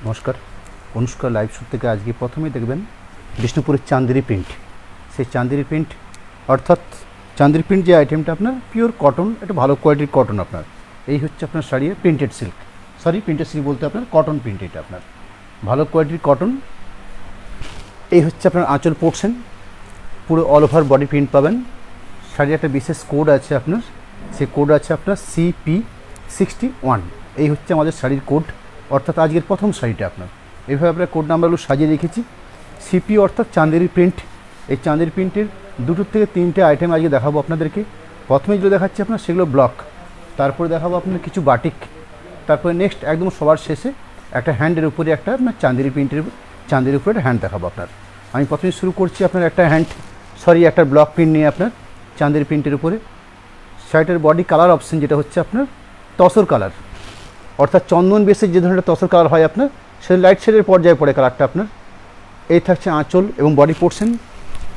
নমস্কার, Anushka live shoot থেকে আজকে প্রথমেই দেখবেন বিষ্ণুপুরের চান্দেরি প্রিন্ট। সেই চান্দেরি প্রিন্ট অর্থাৎ চান্দেরি প্রিন্ট যে আইটেমটা আপনার পিওর কটন, এটা ভালো কোয়ালিটির কটন। আপনার এই হচ্ছে আপনার sari printed silk, printed silk বলতে আপনার কটন প্রিন্ট, এটা আপনার ভালো কোয়ালিটির কটন। এই হচ্ছে আপনার আঁচল পোর্শন, পুরো অল ওভার বডি প্রিন্ট পাবেন। শাড়ির একটা বিশেষ কোড আছে আপনার, সেই কোড আছে আপনার CP61। এই হচ্ছে আমাদের শাড়ির কোড, অর্থাৎ আজকের প্রথম শাড়িটা আপনার এইভাবে আমরা কোড নাম্বারগুলো সাজিয়ে রেখেছি। সিপি অর্থাৎ চান্দেরি প্রিন্ট। এই চান্দেরি প্রিন্টের দুটো থেকে তিনটে আইটেম আজকে দেখাবো আপনাদেরকে। প্রথমে যেগুলো দেখাচ্ছি আপনার সেগুলো ব্লক, তারপরে দেখাবো আপনার কিছু বাটিক, তারপরে নেক্সট একদম সবার শেষে একটা হ্যান্ডের উপরে একটা আপনার চান্দেরি প্রিন্টের চান্দের উপরে একটা হ্যান্ড দেখাবো আপনার। আমি প্রথমে শুরু করছি আপনার একটা একটা ব্লক প্রিন্ট নিয়ে আপনার চান্দেরি প্রিন্টের উপরে। শার্টের বডি কালার অপশন যেটা হচ্ছে আপনার তসর কালার, অর্থাৎ চন্দন বেসের যে ধরনের তসর কালার হয় আপনার, সেই লাইট শেডের পর্যায়ে পড়ে কালারটা আপনার। এই থাকছে আঁচল এবং বডি পোর্শন,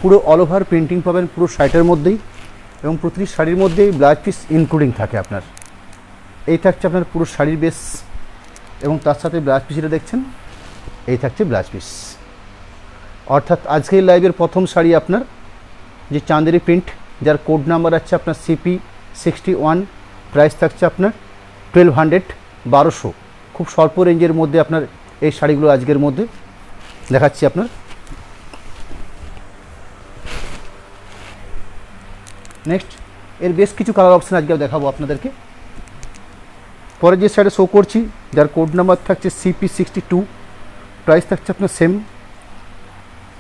পুরো অল ওভার প্রিন্টিং পাবেন পুরো শার্টের মধ্যেই, এবং প্রতিটি শাড়ির মধ্যেই ব্লাউজ পিস ইনক্লুডিং থাকে আপনার। এই থাকছে আপনার পুরো শাড়ির বেস, এবং তার সাথে ব্লাউজ পিস যেটা দেখছেন এই থাকছে ব্লাউজ পিস। অর্থাৎ আজকের লাইভের প্রথম শাড়ি আপনার যে চান্দেরি প্রিন্ট, যার কোড নাম্বার আছে আপনার CP61, প্রাইস থাকছে আপনার 1200, 1200। খুব স্বল্প রেঞ্জের মধ্যে আপনার এই শাড়িগুলো আজকের মধ্যে দেখাচ্ছি আপনার। নেক্সট এর বেশ কিছু কালার অপশান আজকে দেখাবো আপনাদেরকে। পরে যে শাড়ি শো করছি যার কোড নাম্বার থাকছে CP62, প্রাইস থাকছে আপনার সেম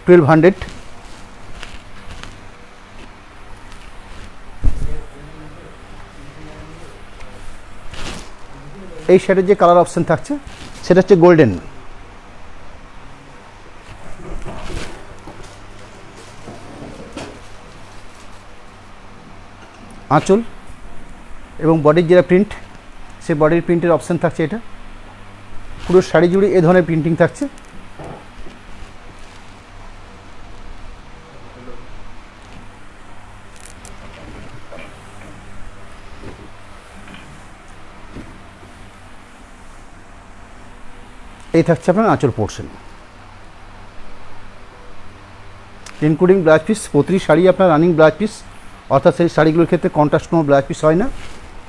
1200। এই শাড়ির যে কালার অপশান থাকছে সেটা হচ্ছে গোল্ডেন। আঁচল এবং বডির যেটা প্রিন্ট, সেই বডির প্রিন্টের অপশান থাকছে এটা। পুরো শাড়ি জুড়ে এ ধরনের প্রিন্টিং থাকছে। এই থাকছে আপনার আঁচল পোর্শন ইনক্লুডিং ব্লাউজ পিস। প্রতিটি শাড়ি আপনার রানিং ব্লাউজ পিস, অর্থাৎ সেই শাড়িগুলোর ক্ষেত্রে কন্ট্রাস্ট কোনো ব্লাউজ পিস হয় না।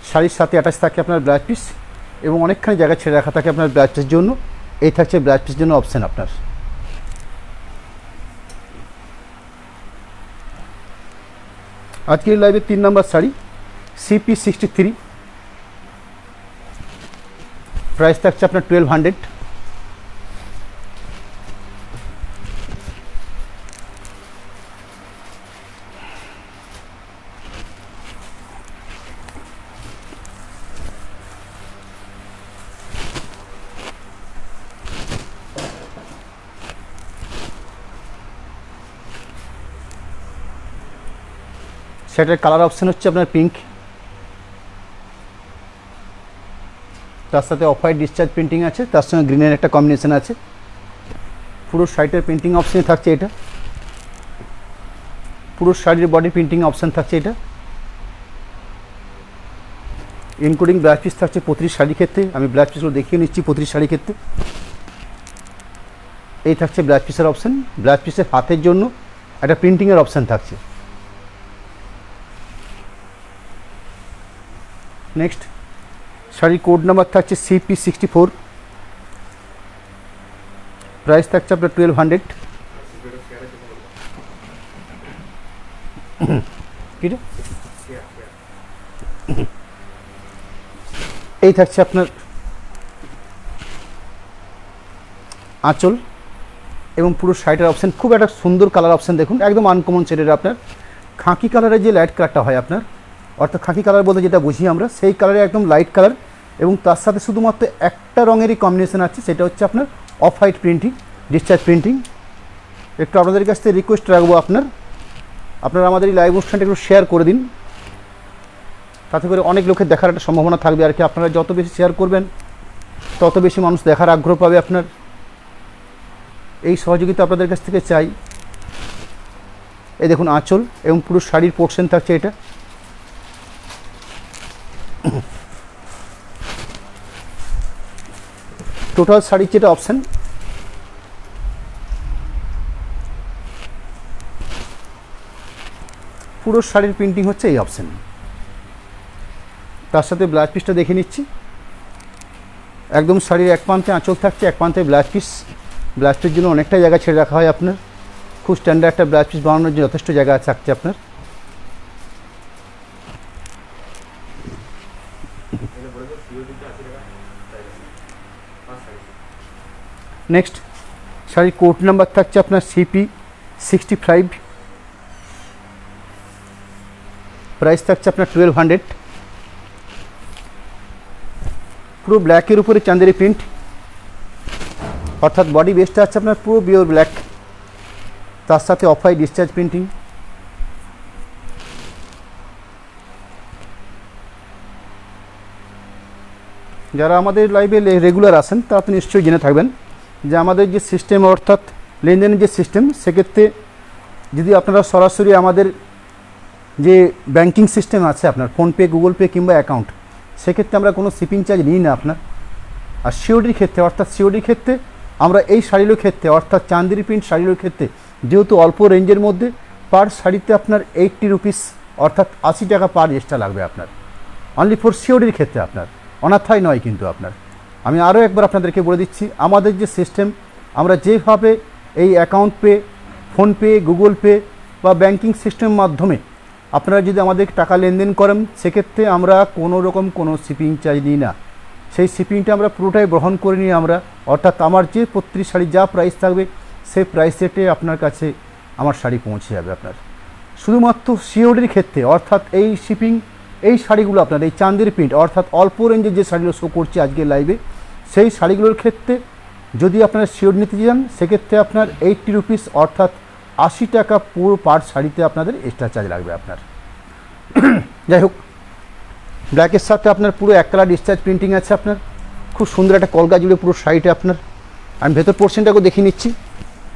শাড়ির সাথে অ্যাটাচ থাকে আপনার ব্লাউজ পিস, এবং অনেকখানি জায়গা ছেড়ে রাখা থাকে আপনার ব্লাউজ পিসের জন্য। এই থাকছে ব্লাউজ পিসের জন্য অপশান আপনার। আজকের লাইভের 3 নম্বর শাড়ি CP63, প্রাইস থাকছে আপনার 1200। সেটার কালার অপশান হচ্ছে আপনার পিঙ্ক, তার সাথে অফ হোয়াইট ডিসচার্জ প্রিন্টিং আছে, তার সঙ্গে গ্রিনের একটা কম্বিনেশন আছে। পুরো শাড়িটার প্রিন্টিং অপশানে থাকছে এটা। পুরো শাড়ির বডি প্রিন্টিং অপশান থাকছে এটা, ইনক্লুডিং ব্লাউজ পিস থাকছে প্রতিটি শাড়ির ক্ষেত্রে। আমি ব্লাউজ পিসগুলো দেখিয়ে নিচ্ছি প্রতিটি শাড়ির ক্ষেত্রে। এই থাকছে ব্লাউজ পিসের অপশান। ব্লাউজ পিসের হাতের জন্য একটা প্রিন্টিংয়ের অপশান থাকছে। নেক্সট শাড়ির কোড নাম্বার থাকছে CP64, প্রাইস থাকছে আপনার 1200। এই থাকছে আপনার আঁচল এবং পুরো শাড়িটার অপশান। খুব একটা সুন্দর কালার অপশান, দেখুন একদম আনকমন শেডের আপনার খাকি কালারের যে লাইট কালারটা হয় আপনার, অর্থাৎ খাকি কালার বলতে যেটা বুঝি আমরা, সেই কালারে একদম লাইট কালার, এবং তার সাথে শুধুমাত্র একটা রঙেরই কম্বিনেশন আছে, সেটা হচ্ছে আপনার off white printing, discharge printing. একটু আপনাদের কাছ থেকে রিকোয়েস্ট রাখবো আপনারা আমাদের এই লাইভ অনুষ্ঠানটা একটু শেয়ার করে দিন, তাতে করে অনেক লোকের দেখার একটা সম্ভাবনা থাকবে আর কি। আপনারা যত বেশি শেয়ার করবেন তত বেশি মানুষ দেখার আগ্রহ পাবে আপনার। এই সহযোগিতা আপনাদের কাছ থেকে চাই। এই দেখুন আঁচল এবং পুরো শাড়ির পোর্শন থাকছে এটা। টোটাল শাড়ির যেটা অপশান, পুরো শাড়ির প্রিন্টিং হচ্ছে এই অপশান। তার সাথে ব্লাউজ পিসটা দেখে নিচ্ছি। একদম শাড়ির এক প্রান্তে আঁচল থাকছে, এক প্রান্তে ব্লাউজ পিস। ব্লাউজ পিসের জন্য অনেকটা জায়গা ছেড়ে রাখা হয় আপনার। খুব স্ট্যান্ডার্ড একটা ব্লাউজ পিস বানানোর জন্য যথেষ্ট জায়গা থাকছে আপনার। নেক্সট শাড়ির কোড নাম্বার থাকছে আপনার CP65, প্রাইস থাকছে আপনার 1200। পুরো ব্ল্যাকের উপরে চাঁদেরি প্রিন্ট, অর্থাৎ বডি বেসটা আছে আপনার পুরো পিওর ব্ল্যাক, তার সাথে অফ হোয়াইট ডিসচার্জ প্রিন্টিং। যারা আমাদের লাইভে রেগুলার আসেন তারা তো নিশ্চয়ই জেনে থাকবেন যে আমাদের যে সিস্টেম, অর্থাৎ লেনদেনের যে সিস্টেম, সেক্ষেত্রে যদি আপনারা সরাসরি আমাদের যে ব্যাংকিং সিস্টেম আছে আপনার ফোনপে, গুগল পে কিংবা অ্যাকাউন্ট, সেক্ষেত্রে আমরা কোনো শিপিং চার্জ নিই না আপনার। আর সিওডির ক্ষেত্রে, অর্থাৎ সিওডির ক্ষেত্রে আমরা এই শাড়িগুলোর ক্ষেত্রে, অর্থাৎ চাঁদেরি প্রিন্ট শাড়িগুলোর ক্ষেত্রে যেহেতু অল্প রেঞ্জের মধ্যে, পার শাড়িতে আপনার 80 রুপিস অর্থাৎ 80 টাকা পার এক্সট্রা লাগবে আপনার, অনলি ফর সিওডির ক্ষেত্রে আপনার, অনাথায় নয় কিন্তু আপনার। আমি আরও একবার আপনাদেরকে বলে দিচ্ছি, আমাদের যে সিস্টেম, আমরা যেভাবে এই account pay, PhonePe, Google pay বা ব্যাংকিং সিস্টেমের মাধ্যমে আপনারা যদি আমাদের টাকা লেনদেন করেন, সেক্ষেত্রে আমরা কোনো রকম কোনো শিপিং চার্জ নিই না। সেই শিপিংটা আমরা পুরোটাই গ্রহণ করে নিই আমরা, অর্থাৎ আমার যে প্রতিটি শাড়ি যা প্রাইস থাকবে সেই প্রাইস রেটে আপনার কাছে আমার শাড়ি পৌঁছে যাবে আপনার। শুধুমাত্র সিওডির ক্ষেত্রে, অর্থাৎ এই শিপিং, এই শাড়িগুলো আপনার এই চাঁদের প্রিন্ট, অর্থাৎ অল্প রেঞ্জের যে শাড়িগুলো শো করছে আজকে লাইভে, সেই শাড়িগুলোর ক্ষেত্রে যদি আপনারা সিওড নিতে চান, সেক্ষেত্রে আপনার 80 রুপিস অর্থাৎ 80 টাকা পুরো পার শাড়িতে আপনাদের এক্সট্রা চার্জ লাগবে আপনার। যাই হোক, ব্ল্যাকের সাথে আপনার পুরো এক কালার ডিসচার্জ প্রিন্টিং আছে আপনার, খুব সুন্দর একটা কলকা জুড়ে পুরো শাড়িটা আপনার। আমি ভেতর পোর্শনটাকেও দেখিয়ে নিচ্ছি।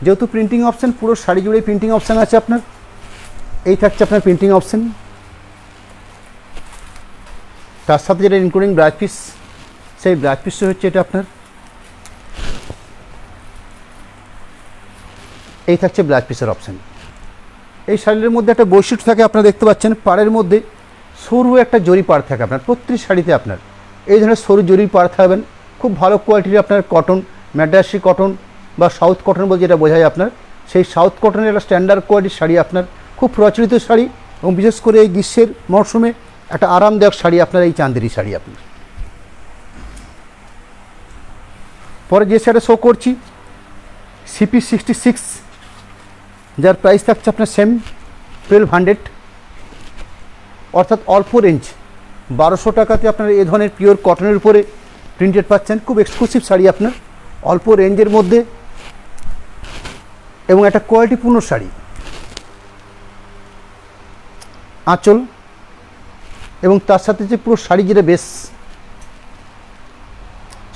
যেহেতু প্রিন্টিং অপশান, পুরো শাড়ি জুড়ে প্রিন্টিং অপশান আছে আপনার। এই থাকছে আপনার প্রিন্টিং অপশান, তার সাথে যেটা ইনক্লুডিং ব্লাউজ পিস, সেই ব্লাউজ পিসটা হচ্ছে এটা আপনার। এই থাকছে ব্লাউজ পিসের অপশান। এই শাড়ির মধ্যে একটা বৈশিষ্ট্য থাকে, আপনারা দেখতে পাচ্ছেন পাড়ের মধ্যে সরু একটা জরি পাড় থাকে আপনার প্রতিটি শাড়িতে আপনার। এই ধরনের সরু জরি পাড় থাকবেন, খুব ভালো কোয়ালিটির আপনার কটন, ম্যাড্রাসি কটন বা সাউথ কটন বলে যেটা বোঝায় আপনার, সেই সাউথ কটনের একটা স্ট্যান্ডার্ড কোয়ালিটির শাড়ি আপনার, খুব প্রচলিত শাড়ি, এবং বিশেষ করে এই গ্রীষ্মের মরশুমে একটা আরামদায়ক শাড়ি আপনার এই চাঁদেরি শাড়ি আপনার। পরে যে শাড়ি শো করছি CP66, যার প্রাইস থাকছে আপনার সেম 1200, অর্থাৎ অল্প রেঞ্জ 1200 টাকাতে আপনার এই ধরনের পিওর কটনের উপরে প্রিন্টেড পাচ্ছেন। খুব এক্সক্লুসিভ শাড়ি আপনার, অল্প রেঞ্জের মধ্যে, এবং একটা কোয়ালিটিপূর্ণ শাড়ি। আঁচল এবং তার সাথে যে পুরো শাড়ি যেটা বেশ,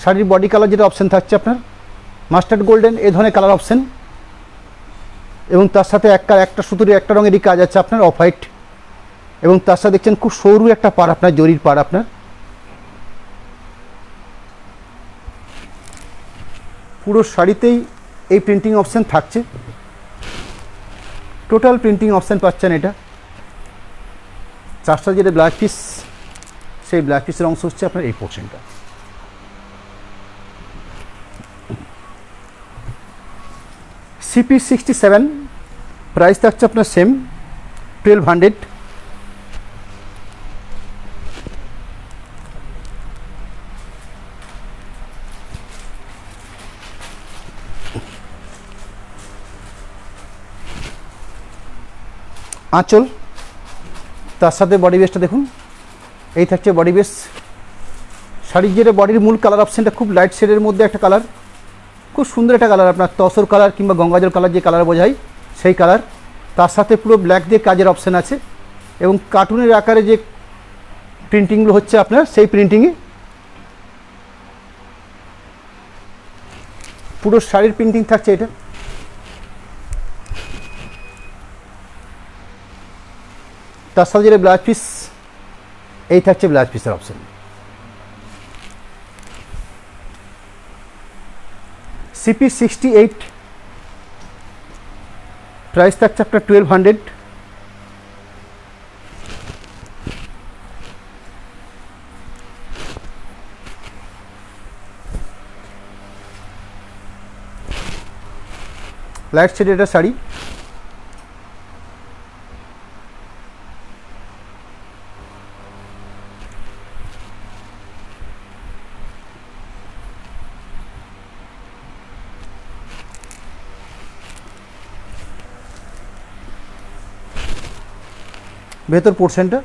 শাড়ির বডি কালার যেটা অপশান থাকছে আপনার মাস্টার্ড গোল্ডেন, এই ধরনের কালার অপশান, এবং তার সাথে একটা সুতোর একটা রঙেরই কাজ আছে আপনার অফ হোয়াইট, এবং তার সাথে দেখছেন খুব সরু একটা পাড় আপনার, জরির পাড় আপনার। পুরো শাড়িতেই এই প্রিন্টিং অপশান থাকছে, টোটাল প্রিন্টিং অপশান পাচ্ছেন এটা। চারটা যেটা ব্লাউজ পিস, সেই ব্লাউজ পিসের অংশ হচ্ছে আপনার এই পোর্শনটা। CP67, প্রাইস থাকছে আপনার সেম 1200। আঁচল, তার সাথে বডি বেসটা দেখুন, এই থাকছে বডি বেস। শাড়ির যেটা বডির মূল কালার অপশানটা খুব লাইট শেডের মধ্যে একটা কালার, খুব সুন্দর একটা কালার আপনার, তসর কালার কিংবা গঙ্গাজল কালার যে কালার বোঝায় সেই কালার। তার সাথে পুরো ব্ল্যাক দিয়ে কাজের অপশান আছে, এবং কার্টুনের আকারে যে প্রিন্টিংগুলো হচ্ছে আপনার, সেই প্রিন্টিংয়ে পুরো শাড়ির প্রিন্টিং থাকছে এটা। তার সাথে যেটা ব্লাউজ পিস, এই থাকছে ব্লাউজ পিসের অপশান। CP68 প্রাইস থাকছে আপনার 1200। লাইট শেড এটা শাড়ি, ভেতর পোর্শনটা,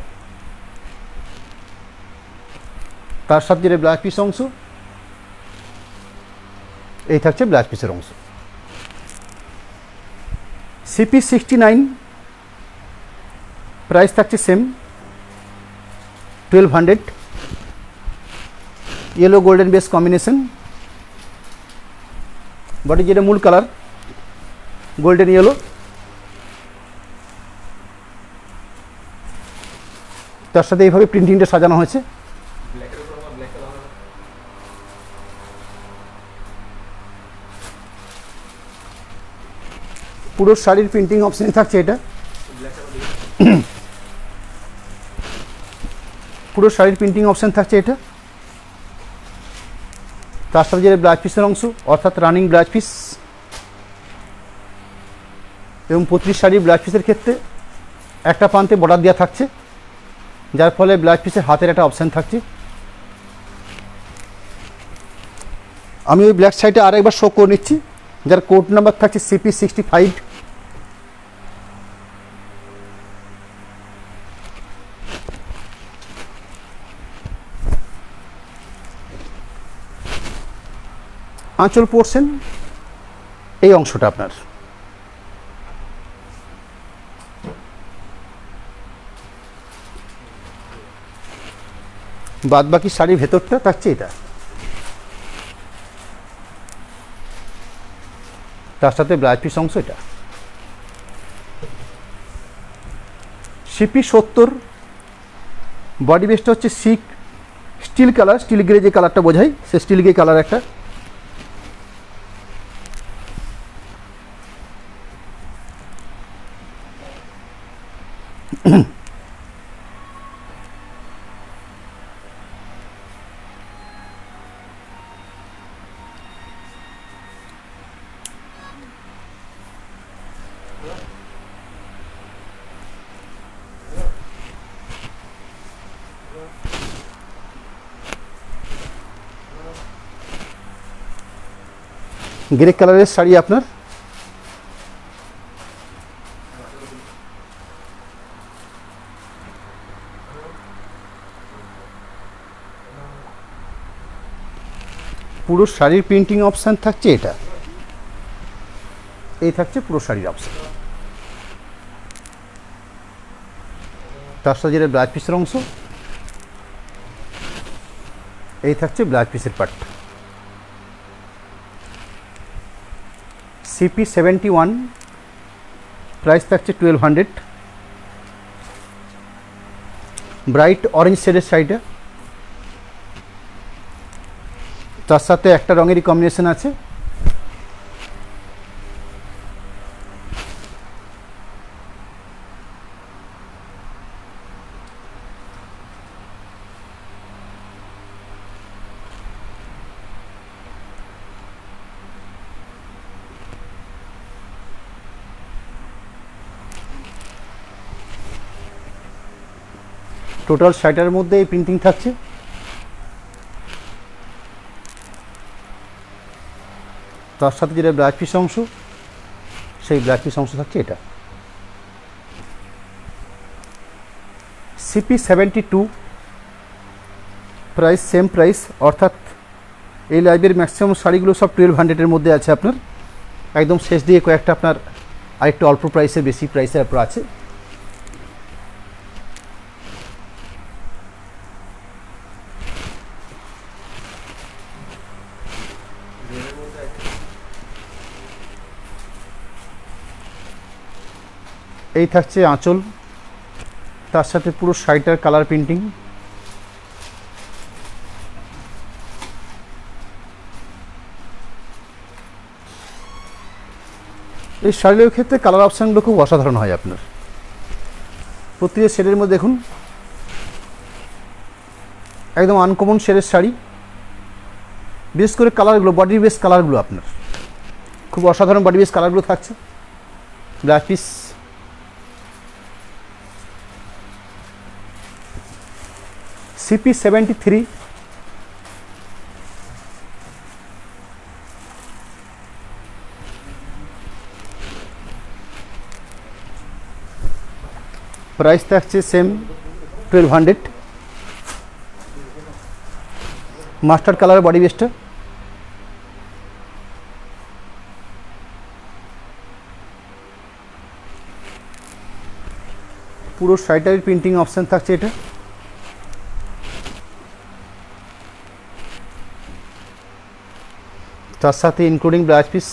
তার সাথে যেটা ব্লাউজ পিস অংশ, এই থাকছে ব্লাউজ পিসের অংশ। CP69 প্রাইস থাকছে same 1200। Yellow golden base combination, body যেটা মূল কালার গোল্ডেন ইয়েলো, তার সাথে এইভাবে প্রিন্টিংটা সাজানো হয়েছে। পুরো শাড়ির প্রিন্টিং অপশন থাকছে এটা, পুরো শাড়ির প্রিন্টিং অপশন থাকছে এটা। তার সাথে যে ব্লাউজ পিসের অংশ অর্থাৎ রানিং ব্লাউজ পিস, এবং প্রতিটি শাড়ির ব্লাউজ পিসের ক্ষেত্রে একটা প্রান্তে বর্ডার দেওয়া থাকছে, যার ফলে ব্লাউজ পিসের হাতের একটা অপশান থাকছে। আমি ওই ব্ল্যাক সাইডে আরেকবার শো করে নিচ্ছি, যার কোড নাম্বার থাকছে CP65। আঁচল পোর্শন এই অংশটা আপনার, বাদ বাকি শাড়ির ভেতরটা থাকছে এটা, তার সাথে ব্লাউজ পিস অংশ এটা। CP70 বডি বেসটা হচ্ছে স্টিল কালার, স্টিল গ্রে যে কালারটা বোঝায় সে স্টিল গ্রে কালার একটা। গ্রে কালারের শাড়ি আপনার, পুরো শাড়ির প্রিন্টিং অপশান থাকছে এটা, এই থাকছে পুরো শাড়ির অপশান। তার সাথে যেটা ব্লাউজ পিসের অংশ, এই থাকছে ব্লাউজ পিসের পার্ট। CP71 প্রাইস থাকছে 1200। ব্রাইট অরেঞ্জ শেডের শাড়িটা, তার সাথে একটা রঙেরই কম্বিনেশন আছে। টোটাল শাড়িটার মধ্যে এই প্রিন্টিং থাকছে। তার সাথে যেটা ব্লাউজ পিস অংশ, সেই ব্লাউজ পিস অংশ থাকছে এটা। CP72 প্রাইস সেম প্রাইস, অর্থাৎ এই লাইভের ম্যাক্সিমাম শাড়িগুলো সব 1200-এর মধ্যে আছে আপনার। একদম শেষ দিয়ে কয়েকটা আপনার আরেকটু অল্প প্রাইসের, বেশি প্রাইসের আপনার আছে। এই থাকছে আঁচল, তার সাথে পুরো শাড়িটার কালার প্রিন্টিং। এই শাড়ির ক্ষেত্রে কালার অপশানগুলো খুব অসাধারণ হয় আপনার। প্রতিটা শেডের মধ্যে দেখুন একদম আনকমন শেডের শাড়ি, বিশেষ করে কালারগুলো বডি বেস কালারগুলো আপনার খুব অসাধারণ বডি বেস কালারগুলো থাকছে। ব্লাউজ পিস CP73 প্রাইস থাকছে সেম 1200। মাস্টার্ড কালার বডি বেসটা, পুরো শাড়িটার প্রিন্টিং অপশান থাকছে এটা। তার সাথে ইনক্লুডিং ব্লাউজ পিস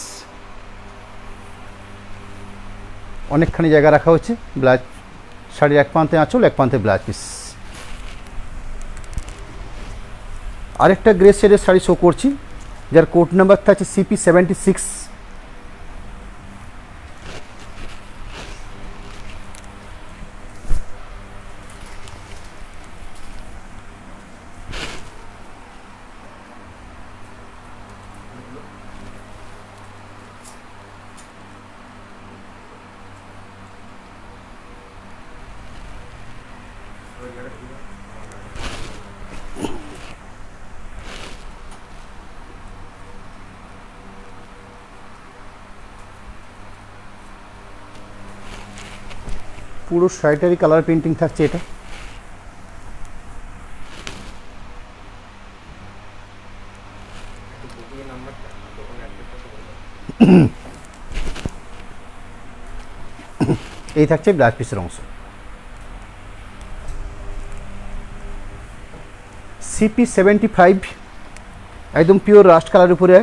অনেকখানি জায়গা রাখা হচ্ছে। ব্লাউজ শাড়ির এক প্রান্তে আঁচল, এক প্রান্তে ব্লাউজ পিস। আরেকটা গ্রে শেডের শাড়ি শো করছি, যার কোড নাম্বার থাকছে CP76। পুরো শাড়িটারই কালার প্রিন্টিং থাকছে এটা। এই থাকছে ব্লাউজ পিসের অংশ। CP75 একদম পিওর রাস্ট কালার উপরে।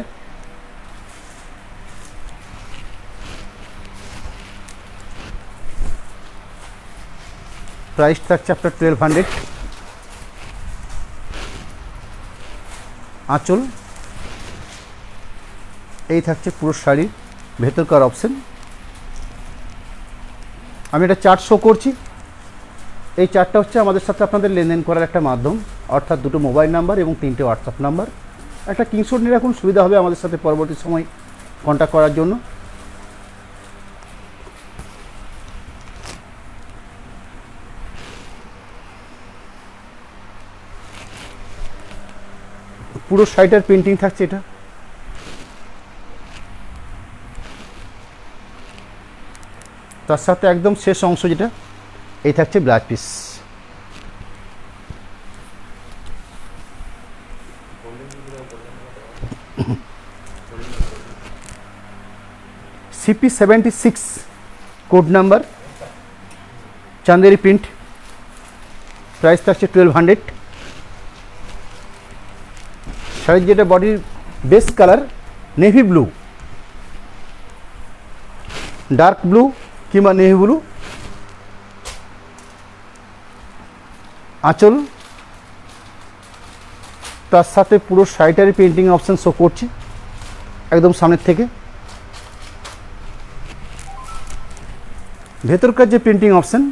প্রাইস থাকছে আপনার 1200। আঁচল এই থাকছে পুরো শাড়ির ভেতরকার অপশন। আমি একটা চার্ট শো করছি, এই চার্টটা হচ্ছে আমাদের সাথে আপনাদের লেনদেন করার একটা মাধ্যম, অর্থাৎ দুটো মোবাইল নাম্বার এবং 3টে হোয়াটসঅ্যাপ নাম্বার। একটা স্ক্রিনশট নিয়ে রাখুন, সুবিধা হবে আমাদের সাথে পরবর্তী সময় কন্ট্যাক্ট করার জন্য। পুরো শাড়িটার প্রিন্টিং থাকছে এটা। তার সাথে একদম শেষ অংশ যেটা, এই থাকছে blouse piece. CP76 code number, Chanderi print. Price থাকছে 1200। শাড়ির যেটা বডির base colour navy blue, dark blue কিংবা নেভি ব্লু। আঁচল তার সাথে পুরো শাড়িটারই প্রিন্টিং অপশান শো করছে একদম সামনের থেকে। ভেতরকার যে printing option,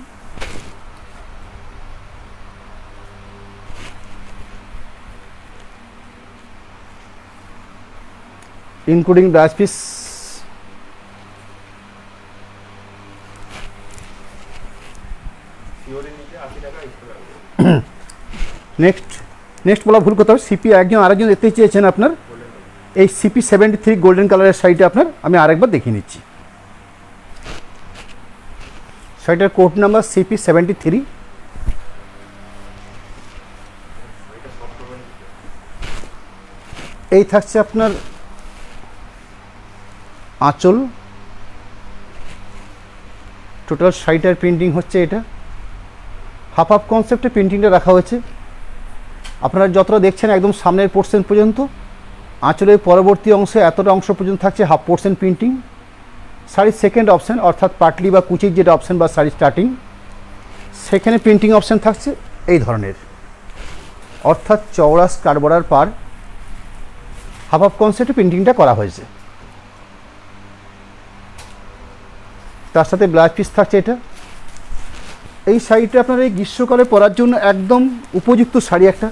including blouse piece. Next বলা ভুল কথা, আরেকজন দেখতে চেয়েছেন আপনার এই CP73 গোল্ডেন কালারের শাড়িটা আপনার আমি আরেকবার দেখিয়ে নিচ্ছি। শাড়িটার কোড নাম্বার CP73। এই থাকছে আপনার আঁচল। টোটাল শাড়িটার প্রিন্টিং হচ্ছে এটা। হাফ হাফ কনসেপ্টে প্রিন্টিংটা রাখা হয়েছে। আপনারা যতটা দেখছেন একদম সামনের পোর্শন পর্যন্ত, আঁচলের পরবর্তী অংশে এতটা অংশ পর্যন্ত থাকছে হাফ পোর্শন প্রিন্টিং। শাড়ির সেকেন্ড অপশান অর্থাৎ পাটলি বা কুচির যেটা অপশান বা শাড়ির স্টার্টিং, সেখানে প্রিন্টিং অপশান থাকছে এই ধরনের, অর্থাৎ চওড়া স্কার্ট বর্ডার পার হাফ হাফ কনসেপ্টে প্রিন্টিংটা করা হয়েছে। তার সাথে ব্লাউজ পিস থাকছে এটা। এই শাড়িটা আপনার এই গ্রীষ্মকালে পরার জন্য একদম উপযুক্ত শাড়ি একটা।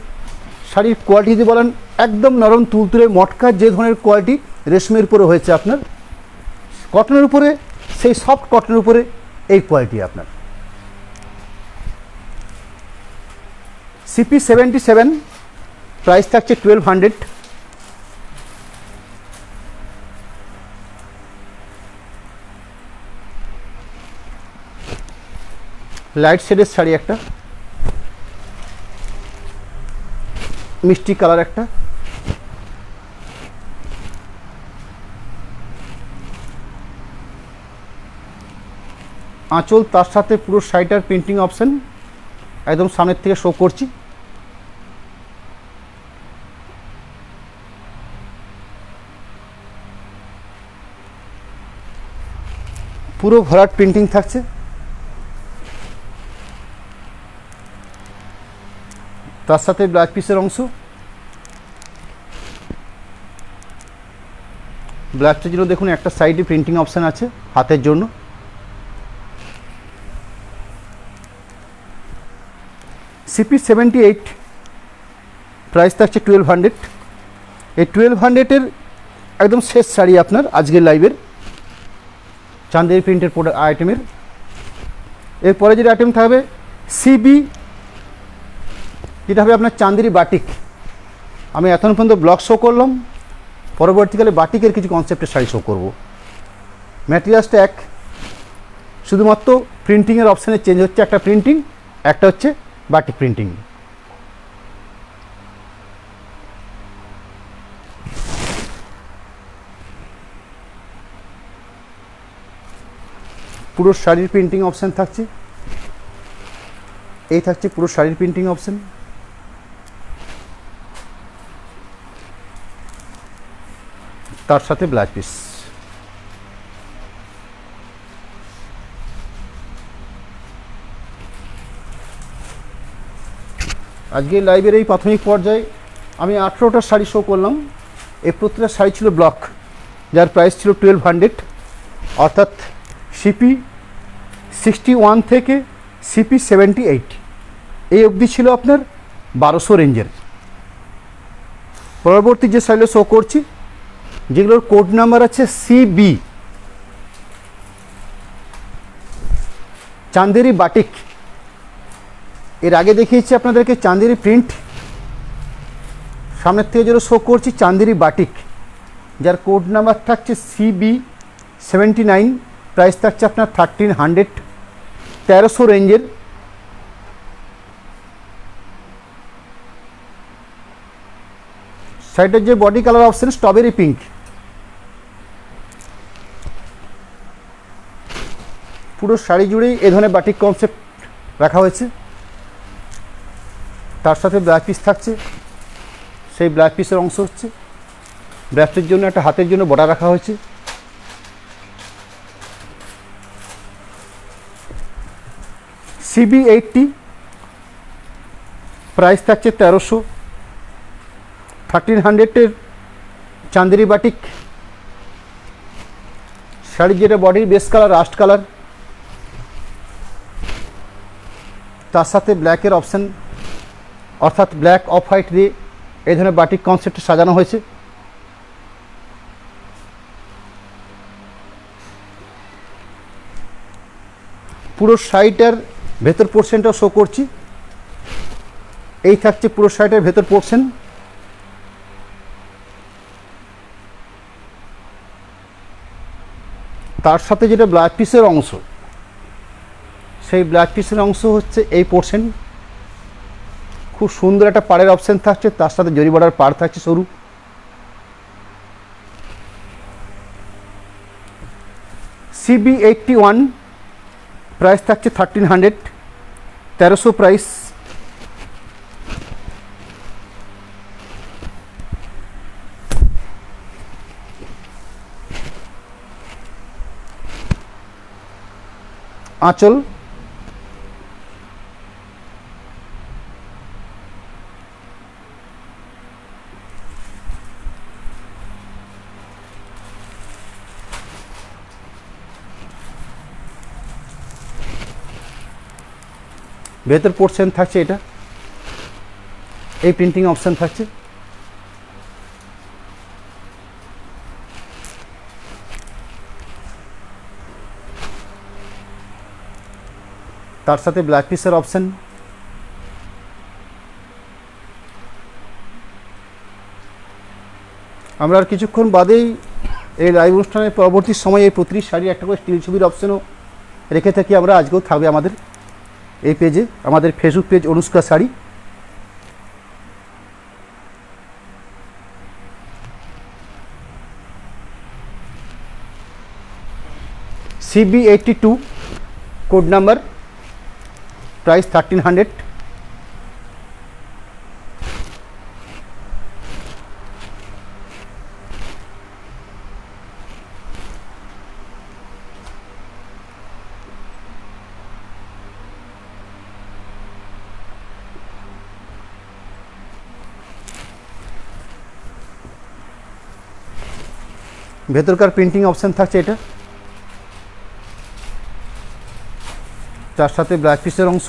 শাড়ির কোয়ালিটি যদি বলেন একদম নরম তুলতুলে মটকার যে ধরনের কোয়ালিটি রেশমের উপরে হয়েছে আপনার, কটনের উপরে, সেই সফট কটনের উপরে এই কোয়ালিটি আপনার। CP77 প্রাইস থাকছে 1200। লাইট শেডের শাড়ি একটা, মিষ্টি কালার একটা। আঁচল তার সাথে পুরো শাড়িটার প্রিন্টিং অপশন একদম সামনের থেকে শো করছি। পুরো ভরাট প্রিন্টিং থাকছে। তার সাথে ব্লাউজ পিসের অংশ, ব্লাউজটার জন্য দেখুন একটা সাইডে প্রিন্টিং অপশান আছে হাতের জন্য। CP78 প্রাইস থাকছে 1200। এই 1200-এর একদম শেষ শাড়ি আপনার আজকের লাইভের চাঁদের প্রিন্টের আইটেমের। এরপরে যেটা আইটেম থাকবে CB, যেটা হবে আপনার চাঁদেরি বাটিক। আমি এখন পর্যন্ত ব্লক শো করলাম, পরবর্তীকালে বাটিকের কিছু কনসেপ্টের শাড়ি শো করব। ম্যাটেরিয়ালসটা এক, শুধুমাত্র প্রিন্টিংয়ের অপশানে চেঞ্জ হচ্ছে, একটা প্রিন্টিং, একটা হচ্ছে বাটিক প্রিন্টিং। পুরো শাড়ির প্রিন্টিং অপশান থাকছে, এই থাকছে পুরো শাড়ির প্রিন্টিং অপশান। তার সাথে ব্লাউজ পিস। আজকে লাইভের এই প্রাথমিক পর্যায়ে আমি 18টা শাড়ি শো করলাম। এই প্রত্যেকটা শাড়ি ছিল ব্লক, যার প্রাইস ছিল 1200, অর্থাৎ CP61 থেকে CP78 এই অবধি ছিল আপনার 1200 রেঞ্জের। পরবর্তী যে শাড়িগুলো শো করছি, যেগুলোর কোড নাম্বার আছে CB, চাঁদেরি বাটিক। এর আগে দেখিয়েছি আপনাদেরকে চাঁদেরি প্রিন্ট, সামনের থেকে যেগুলো শো করছি চাঁদেরি বাটিক, যার কোড নাম্বার থাকছে CB79, প্রাইস থাকছে আপনার 1300, 1300 রেঞ্জের। শাড়িটার যে body colour option strawberry pink. পুরো শাড়ি জুড়েই এ ধরনের বাটিক কনসেপ্ট রাখা হয়েছে। তার সাথে ব্লাউজ পিস থাকছে, সেই ব্লাউজ পিসের অংশ হচ্ছে ব্লাউজের জন্য একটা হাতের জন্য বর্ডার রাখা হয়েছে। CB80 প্রাইস থাকছে 1300, 1300-এর চাঁদেরি বাটিক শাড়ি, যেটা বডির বেস কালার রাস্ট কালার, তার সাথে ব্ল্যাকের অপশান, অর্থাৎ ব্ল্যাক অফ হোয়াইট দিয়ে এই ধরনের বাটিক কনসেপ্টে সাজানো হয়েছে। পুরো শাড়িটার ভেতর পোর্শনটাও শো করছি, এই থাকছে পুরো শাড়িটার ভেতর পোর্শন। তার সাথে যেটা ব্লাউজ পিসের অংশ, সেই ব্লাউজ পিসের অংশ হচ্ছে এই পোর্শন। খুব সুন্দর একটা পাড়ের অপশান থাকছে, তার সাথে জরি বর্ডার পাড় থাকছে সরু। CB81 প্রাইস থাকছে 1300, 1300 প্রাইস। আঁচল, ভেতর পোর্শন থাকছে এটা, এই প্রিন্টিং অপশান থাকছে। তার সাথে ব্ল্যাক পিসের অপশান। আমরা আর কিছুক্ষণ বাদেই এই লাইভ অনুষ্ঠানের পরবর্তী সময়ে এই প্রতিটি শাড়ির একটা করে স্টিল ছবির অপশানও রেখে থাকি আমরা। আজকেও থাকবে আমাদের এই পেজে, আমাদের Facebook page Anushka sari. CB82 code number, price 1300। ভেতরকার প্রিন্টিং অপশান থাকছে এটা, তার সাথে ব্ল্যাক পিসের অংশ,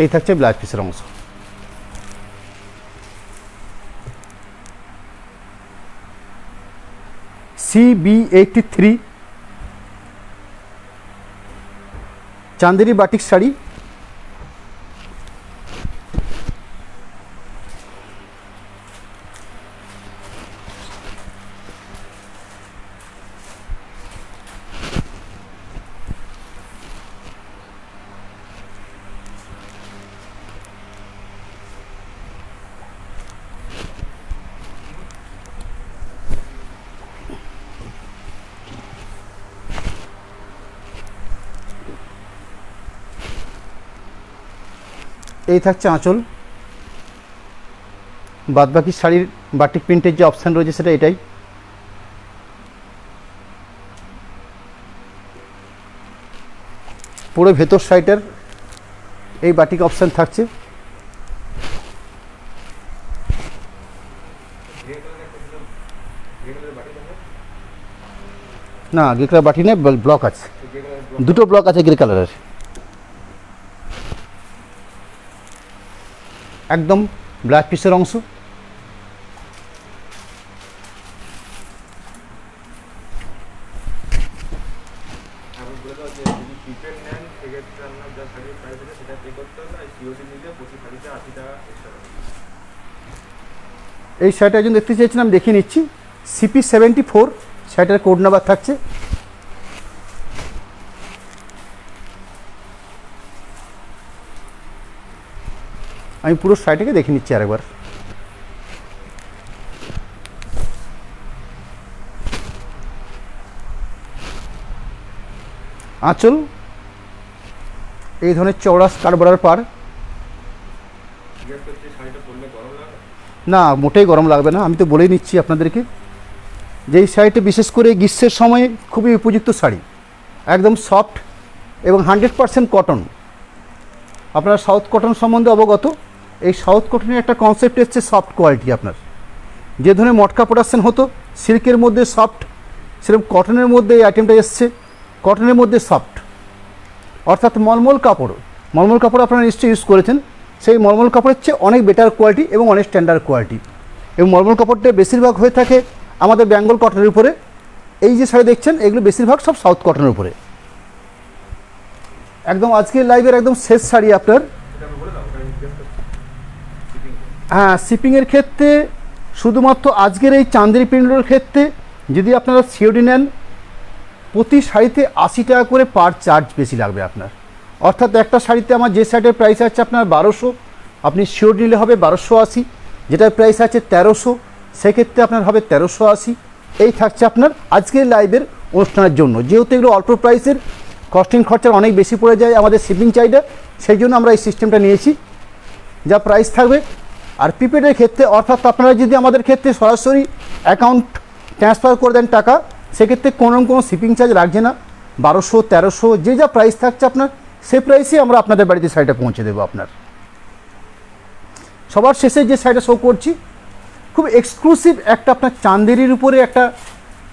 এই থাকছে ব্ল্যাক পিসের অংশ। CB83 চান্দেরি বাটিক শাড়ি, এই থাকছে আঁচল। বাদবাকি শাড়ির বাটিক প্রিন্টের যে অপশান রয়েছে সেটা এটাই। পুরো ভেতর সাইডের এই বাটিক অপশান থাকছে। না, গ্রে কালার বাটি নেই, ব্লক আছে, দুটো ব্লক আছে গ্রে কালারের। একদম ব্ল্যাক পিসের অংশ। এই শাড়িটা একজন দেখতে চেয়েছিলাম, দেখিয়ে নিচ্ছি। CP74 শাড়িটার কোড নাম্বার থাকছে। আমি পুরো শাড়িটাকে দেখে নিচ্ছি আরেকবার। আঁচল এই ধরনের চওড়া স্কার্ট বরাবর পার। না, মোটেই গরম লাগবে না। আমি তো বলেই নিচ্ছি আপনাদেরকে যে এই শাড়িটা বিশেষ করে গ্রীষ্মের সময়ে খুবই উপযুক্ত শাড়ি, একদম সফট এবং 100% কটন। আপনারা সাউথ কটন সম্বন্ধে অবগত। এই সাউথ কটনের একটা কনসেপ্ট এসছে সফট কোয়ালিটি। আপনার যে ধরনের মটকা প্রোডাকশন হতো সিল্কের মধ্যে সফট, সেরকম কটনের মধ্যে এই আইটেমটা এসছে কটনের মধ্যে সফট, অর্থাৎ মলমল কাপড়। মলমল কাপড় আপনারা নিশ্চয়ই ইউজ করেছেন। সেই মলমল কাপড়ের চেয়ে অনেক বেটার কোয়ালিটি এবং অনেক স্ট্যান্ডার্ড কোয়ালিটি। এবং মলমল কাপড়টা বেশিরভাগ হয়ে থাকে আমাদের বেঙ্গল কটনের উপরে। এই যে শাড়ি দেখছেন এগুলো বেশিরভাগ সব সাউথ কটনের উপরে। একদম আজকের লাইভের একদম শেষ শাড়ি আপনার। হ্যাঁ, শিপিংয়ের ক্ষেত্রে শুধুমাত্র আজকের এই চান্দেরি প্রিন্টের ক্ষেত্রে যদি আপনারা সিওডি নেন, প্রতি শাড়িতে 80 টাকা করে পার চার্জ বেশি লাগবে আপনার। অর্থাৎ একটা শাড়িতে আমার যে শাড়িটার প্রাইস আছে আপনার 1200, আপনি সিওডি নিলে হবে 1280। যেটার প্রাইস আছে 1300, সেক্ষেত্রে আপনার হবে 1380। এই থাকছে আপনার আজকের লাইভের অনুষ্ঠানের জন্য। যেহেতু এগুলো অল্প প্রাইসের, কস্টিং খরচা অনেক বেশি পড়ে যায় আমাদের শিপিং চার্জটা, সেই জন্য আমরা এই সিস্টেমটা নিয়েছি। যা প্রাইস থাকবে। আর প্রিপেডের ক্ষেত্রে অর্থাৎ আপনারা যদি আমাদের ক্ষেত্রে সরাসরি অ্যাকাউন্ট ট্রান্সফার করে দেন টাকা, সেক্ষেত্রে কোনো শিপিং চার্জ লাগছে না। 1200, 1300 যে যা প্রাইস থাকছে আপনার, সেই প্রাইসে আমরা আপনাদের বাড়িতে শাড়িটা পৌঁছে দেবো আপনার। সবার শেষে যে শাড়িটা শো করছি খুব এক্সক্লুসিভ একটা আপনার চান্দেরির উপরে একটা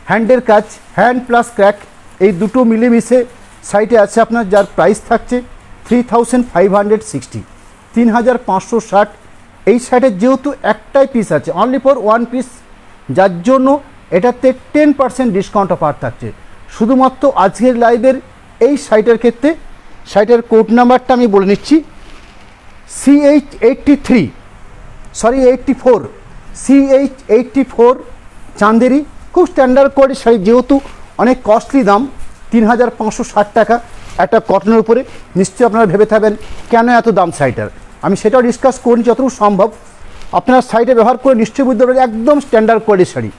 হ্যান্ডের কাজ, হ্যান্ড প্লাস ক্র্যাক, এই দুটো মিলেমিশে সাইটে আছে আপনার, যার প্রাইস থাকছে 3560, 3560। এই সাইটের যেহেতু একটাই পিস আছে, অনলি ফর ওয়ান পিস, যার জন্য এটাতে 10% ডিসকাউন্ট অফার থাকছে শুধুমাত্র আজকের লাইভের এই সাইটের ক্ষেত্রে। সাইটের কোড নাম্বারটা আমি বলে নিচ্ছি, CH84, CH84 চাঁদেরি। খুব স্ট্যান্ডার্ড কোয়ালিটির শাড়ি, যেহেতু অনেক কস্টলি দাম 3560 টাকা একটা কটনের উপরে। নিশ্চয়ই আপনারা ভেবে থাকবেন কেন এত দাম শাড়িটার, আমি সেটাও ডিসকাস করি যতটুকু সম্ভব। আপনার শাড়িটা ব্যবহার করে নিশ্চয়ই বুঝতে পারবেন একদম স্ট্যান্ডার্ড কোয়ালিটির শাড়ি।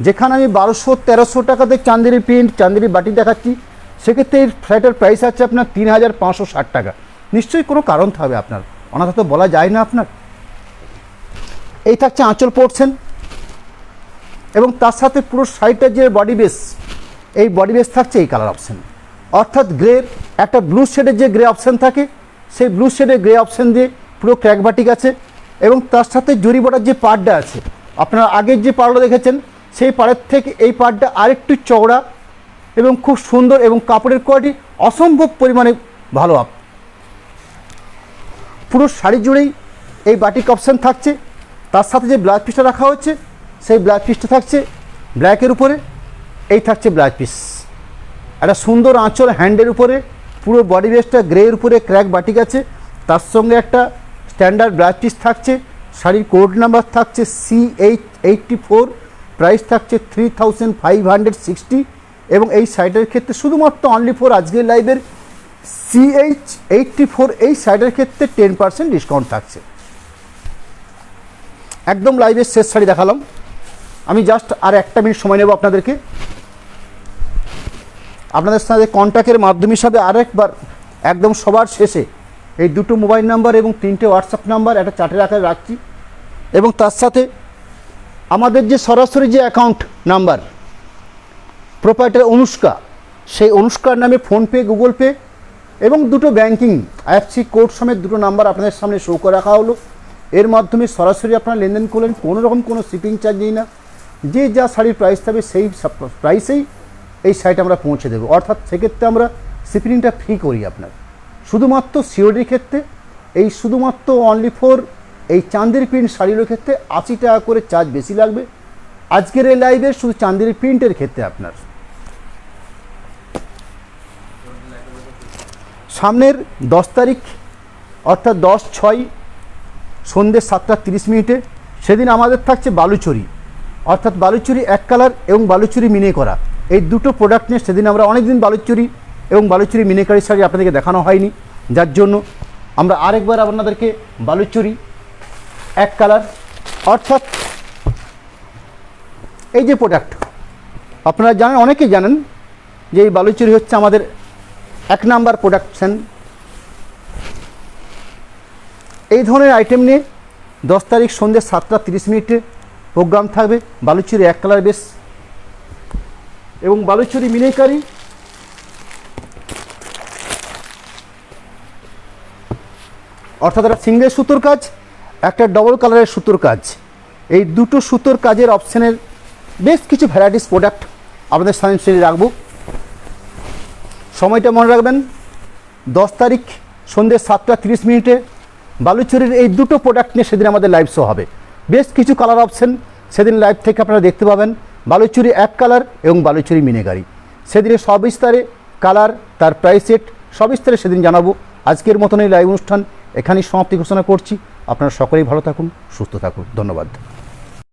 যেখানে আমি 1200-1300 টাকাতে চাঁদেরি প্রিন্ট, চাঁদেরি বাটি দেখাচ্ছি, সেক্ষেত্রে এই শাড়িটার প্রাইস আছে আপনার 3560 টাকা। নিশ্চয়ই কোনো কারণ থাকবে আপনার, অনাথা তো বলা যায় না আপনার। এই থাকছে আঁচল পোর্শন, এবং তার সাথে পুরো শাড়িটার যে বডি বেস, এই বডি বেস থাকছে এই কালার অপশান, অর্থাৎ গ্রের একটা ব্লু শেডের যে গ্রে অপশান থাকে, সেই ব্লু শেডের গ্রে অপশান দিয়ে পুরো ক্র্যাক বাটিক আছে। এবং তার সাথে জরি বর্ডার যে পাড়টা আছে, আপনারা আগের যে পাড়টা দেখেছেন সেই পাড়ের থেকে এই পাড়টা আরেকটু চওড়া এবং খুব সুন্দর, এবং কাপড়ের কোয়ালিটি অসম্ভব পরিমাণে ভালো। পুরো শাড়ি জুড়েই এই বাটিক অপশান থাকছে। তার সাথে যে ব্লাউজ পিসটা রাখা হচ্ছে, সেই ব্লাউজ পিসটা থাকছে ব্ল্যাকের উপরে, এই থাকছে ব্লাউজ পিস। একটা সুন্দর আঁচল হ্যান্ডের উপরে, পুরো বডি বেসটা গ্রের উপরে ক্র্যাক বাটিক আছে, তার সঙ্গে একটা স্ট্যান্ডার্ড ব্লাউজ পিস থাকছে। শাড়ির কোড নাম্বার থাকছে CH84, প্রাইস থাকছে 3560। এবং এই শাড়িটার ক্ষেত্রে শুধুমাত্র অনলি ফর আজকের লাইভের CH84 এই শাড়িটার ক্ষেত্রে 10% ডিসকাউন্ট থাকছে। একদম লাইভের শেষ শাড়ি দেখালাম, আমি জাস্ট আর 1 মিনিট সময় নেব আপনাদেরকে। আপনাদের সাথে কন্ট্যাক্টের মাধ্যম হিসাবে আরেকবার একদম সবার শেষে এই দুটো মোবাইল নাম্বার এবং 3টে হোয়াটসঅ্যাপ নাম্বার একটা চার্টের আকারে রাখছি। এবং তার সাথে আমাদের যে সরাসরি যে অ্যাকাউন্ট নাম্বার প্রোপাইটার অনুষ্কা, সেই অনুষ্কার নামে ফোনপে, গুগল পে এবং দুটো ব্যাঙ্কিং IFSC কোড সমেত দুটো নাম্বার আপনাদের সামনে শো করে রাখা হলো। এর মাধ্যমে সরাসরি আপনারা লেনদেন করলেন, কোনো রকম কোনো শিপিং চার্জ নেই না। যে যা শাড়ির প্রাইস থাকবে সেই প্রাইসেই এই শাড়িটা আমরা পৌঁছে দেবো, অর্থাৎ সেক্ষেত্রে আমরা শিপিংটা ফ্রি করি আপনার। শুধুমাত্র সিওডির ক্ষেত্রে এই শুধুমাত্র অনলি ফর এই চাঁদেরি প্রিন্ট শাড়ির ক্ষেত্রে 80 টাকা করে চার্জ বেশি লাগবে আজকের এই লাইভে, শুধু চাঁদেরি প্রিন্টের ক্ষেত্রে। আপনার সামনের 10 তারিখ অর্থাৎ 10/6 সন্ধ্যে 7:30 সেদিন আমাদের থাকছে বালুচরি, অর্থাৎ বালুচরি এক কালার এবং বালুচরি মিনে করা, এই দুটো প্রোডাক্ট নিয়ে সেদিন আমরা অনেকদিন বালুচরি এবং বালুচরি মিনেকারি শাড়ি আপনাদেরকে দেখানো হয়নি, যার জন্য আমরা আরেকবার আপনাদেরকে বালুচরি এক কালার, অর্থাৎ এই যে প্রোডাক্ট আপনারা জানেন, অনেকেই জানেন যে এই বালুচরি হচ্ছে আমাদের 1 নাম্বার প্রোডাকশন। এই ধরনের আইটেম নিয়ে 10 তারিখ সন্ধ্যে 7:30 প্রোগ্রাম থাকবে। বালুচরি এক কালার বেস এবং বালুচরি মিনেকারি, অর্থাৎ একটা সিঙ্গেল সুতোর কাজ, একটা ডবল কালারের সুতোর কাজ, এই দুটো সুতোর কাজের অপশানের বেশ কিছু ভ্যারাইটিস প্রোডাক্ট আপনাদের সামনে রাখবো। সময়টা মনে রাখবেন, 10 তারিখ সন্ধ্যে 7:30 বালুচরির এই দুটো প্রোডাক্ট নিয়ে সেদিন আমাদের লাইভ শো হবে। বেশ কিছু কালার অপশান সেদিন লাইভ থেকে আপনারা দেখতে পাবেন, বালুচরি এক কালার এবং বালুচরি মিনেকারি। সেদিনে সবিস্তারে কালার, তার প্রাইস সেট সবিস্তারে সেদিন জানাবো। আজকের মতন এই লাইভ অনুষ্ঠান এখানেই সমাপ্তি ঘোষণা করছি। আপনারা সকলেই ভালো থাকুন, সুস্থ থাকুন, ধন্যবাদ।